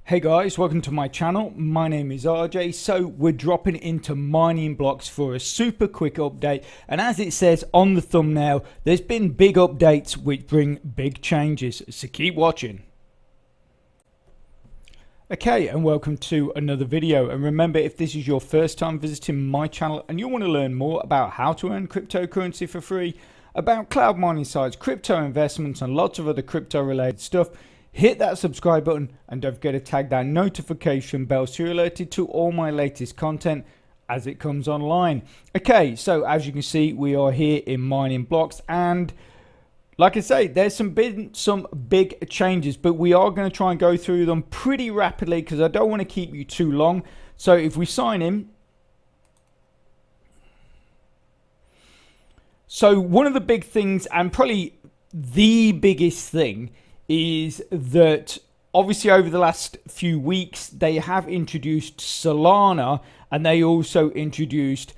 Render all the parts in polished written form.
Hey guys, welcome to my channel. My name is RJ. So we're dropping into mining blocks for a super quick update, and as it says on the thumbnail, there's been big updates which bring big changes, so keep watching. Okay, and welcome to another video. And remember, if this is your first time visiting my channel and you want to learn more about how to earn cryptocurrency for free, about cloud mining sites, crypto investments, and lots of other crypto related stuff, hit that subscribe button and don't forget to tag that notification bell so you're alerted to all my latest content as it comes online. Okay, so as you can see, we are here in mining blocks, and like I say, there's some big changes, but we are going to try and go through them pretty rapidly because I don't want to keep you too long. So if we sign in, so one of the big things, and probably the biggest thing, is that obviously over the last few weeks they have introduced Solana and they also introduced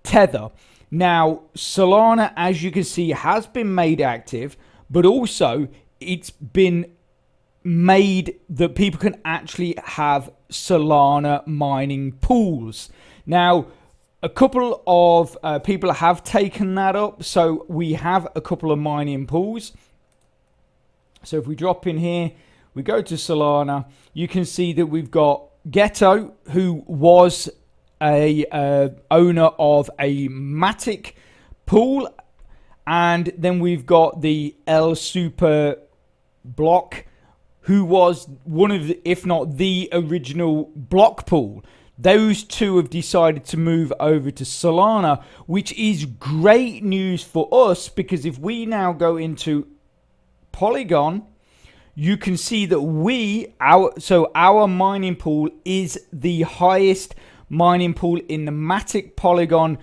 Tether. Now Solana, as you can see, has been made active, but also it's been made that people can actually have Solana mining pools. Now a couple of people have taken that up, so we have a couple of mining pools. So if we drop in here, we go to Solana, you can see that we've got Ghetto, who was a owner of a Matic pool, and then we've got the El Super Block, who was one of the, if not the original block pool. Those two have decided to move over to Solana, which is great news for us, because if we now go into Polygon, you can see that our mining pool is the highest mining pool in the Matic Polygon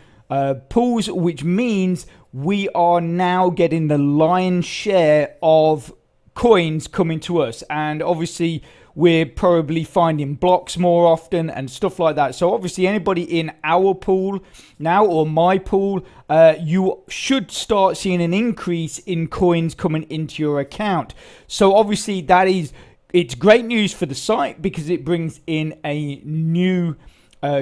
pools, which means we are now getting the lion's share of coins coming to us, and obviously we're probably finding blocks more often and stuff like that. So obviously anybody in our pool now, or my pool, you should start seeing an increase in coins coming into your account. So obviously it's great news for the site because it brings in a new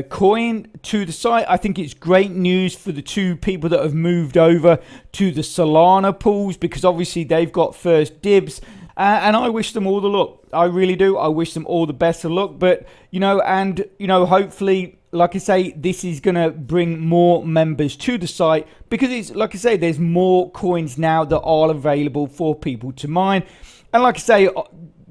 coin to the site. I think it's great news for the two people that have moved over to the Solana pools, because obviously they've got first dibs. And I wish them all the luck. I really do. I wish them all the best of luck. But, hopefully, like I say, this is going to bring more members to the site, because it's, like I say, there's more coins now that are available for people to mine. And like I say,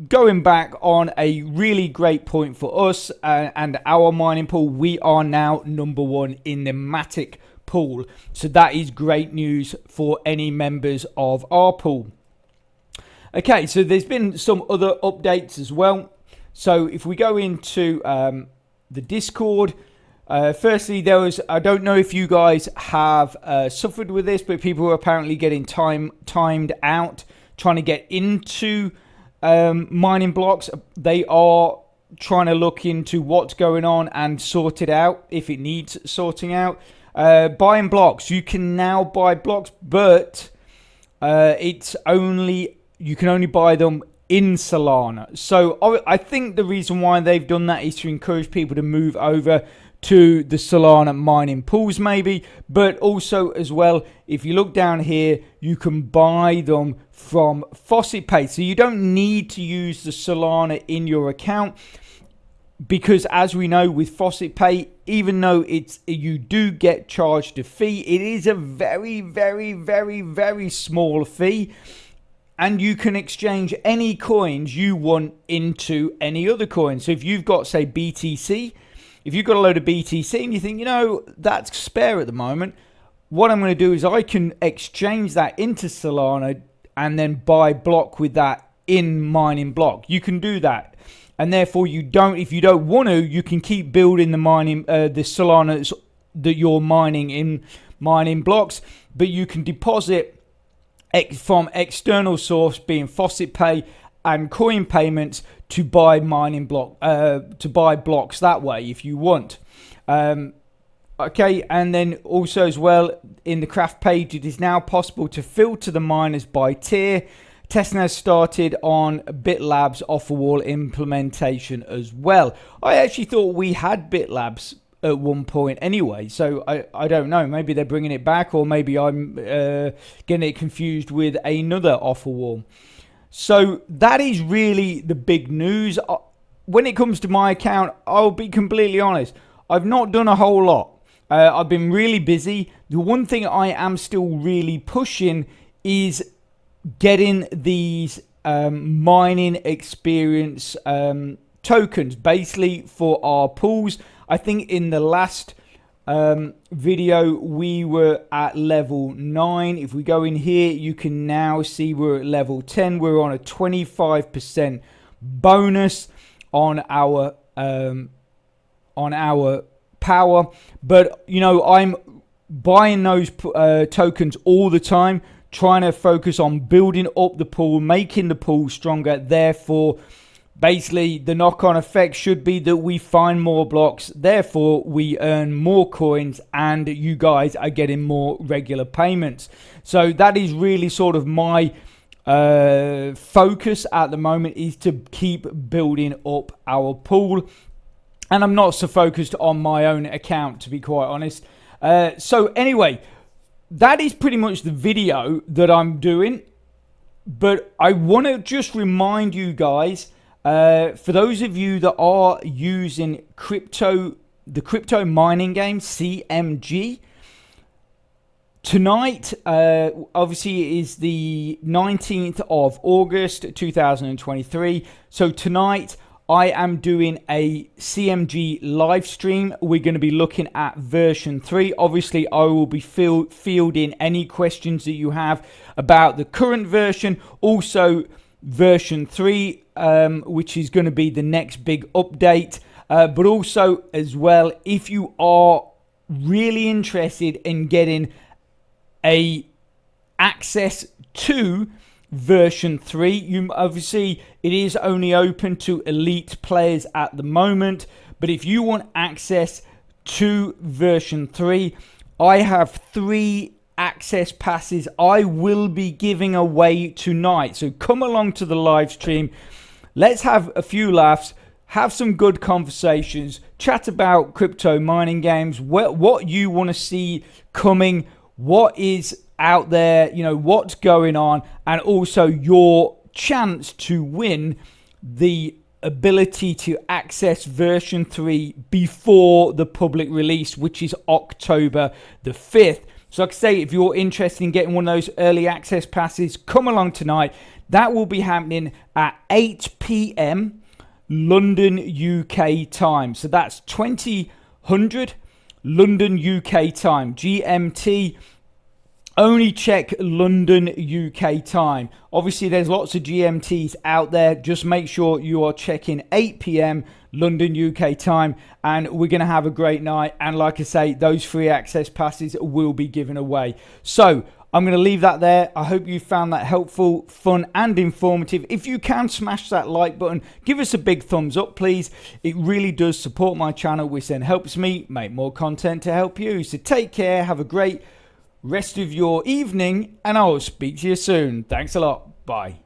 going back on a really great point for us and our mining pool, we are now #1 in the Matic pool. So that is great news for any members of our pool. Okay, so there's been some other updates as well. So if we go into the Discord, firstly, there was, I don't know if you guys have suffered with this, but people are apparently getting timed out trying to get into mining blocks. They are trying to look into what's going on and sort it out if it needs sorting out. Buying blocks, you can now buy blocks, but you can only buy them in Solana. So I think the reason why they've done that is to encourage people to move over to the Solana mining pools maybe, but also as well, if you look down here, you can buy them from Faucet Pay. So you don't need to use the Solana in your account, because as we know with Faucet Pay, even though you do get charged a fee, it is a very, very, very, very small fee. And you can exchange any coins you want into any other coin. So if you've got, say, BTC, if you've got a load of BTC and you think, that's spare at the moment, what I'm going to do is I can exchange that into Solana and then buy block with that in mining block. You can do that. And therefore if you don't want to, you can keep building the Solana that you're mining in mining blocks, but you can deposit from external source, being Faucet Pay and coin payments, to buy to buy blocks that way if you want. Okay, and then also as well, in the craft page, it is now possible to filter the miners by tier testing has started on BitLab's Offerwall implementation as well. I actually thought we had BitLabs at one point anyway, so I don't know, maybe they're bringing it back, or maybe I'm getting it confused with another Offerwall. So that is really the big news. When it comes to my account, I'll be completely honest, I've not done a whole lot. I've been really busy. The one thing I am still really pushing is getting these mining experience tokens, basically for our pools. I think in the last video we were at level 9. If we go in here, you can now see we're at level 10. We're on a 25% bonus on our power, but you know, I'm buying those tokens all the time, trying to focus on building up the pool, making the pool stronger. Therefore, basically the knock-on effect should be that we find more blocks, therefore we earn more coins, and you guys are getting more regular payments. So that is really sort of my focus at the moment, is to keep building up our pool. And I'm not so focused on my own account, to be quite honest. So anyway, that is pretty much the video that I'm doing. But I want to just remind you guys, for those of you that are using the crypto mining game, CMG, tonight, obviously, it is the 19th of August, 2023. So tonight, I am doing a CMG live stream. We're going to be looking at version 3. Obviously, I will be fielding any questions that you have about the current version. Also, version 3, which is going to be the next big update. But also, as well, if you are really interested in getting access to version 3, you obviously, it is only open to elite players at the moment, but if you want access to version 3, I have 3 access passes I will be giving away tonight. So come along to the live stream, let's have a few laughs, have some good conversations, chat about crypto mining games, what you want to see coming, what is out there, you know, what's going on, and also your chance to win the ability to access version 3 before the public release, which is October the 5th. So like I say, if you're interested in getting one of those early access passes, come along tonight. That will be happening at 8 p.m. London UK time. So that's 2000 London UK time, GMT. Only check London UK time. Obviously, there's lots of GMTs out there. Just make sure you are checking 8 p.m. London UK time, and we're going to have a great night. And like I say, those free access passes will be given away. So I'm going to leave that there. I hope you found that helpful, fun, and informative. If you can, smash that like button. Give us a big thumbs up, please. It really does support my channel, which then helps me make more content to help you. So take care. Have a great rest of your evening, and I'll speak to you soon. Thanks a lot. Bye.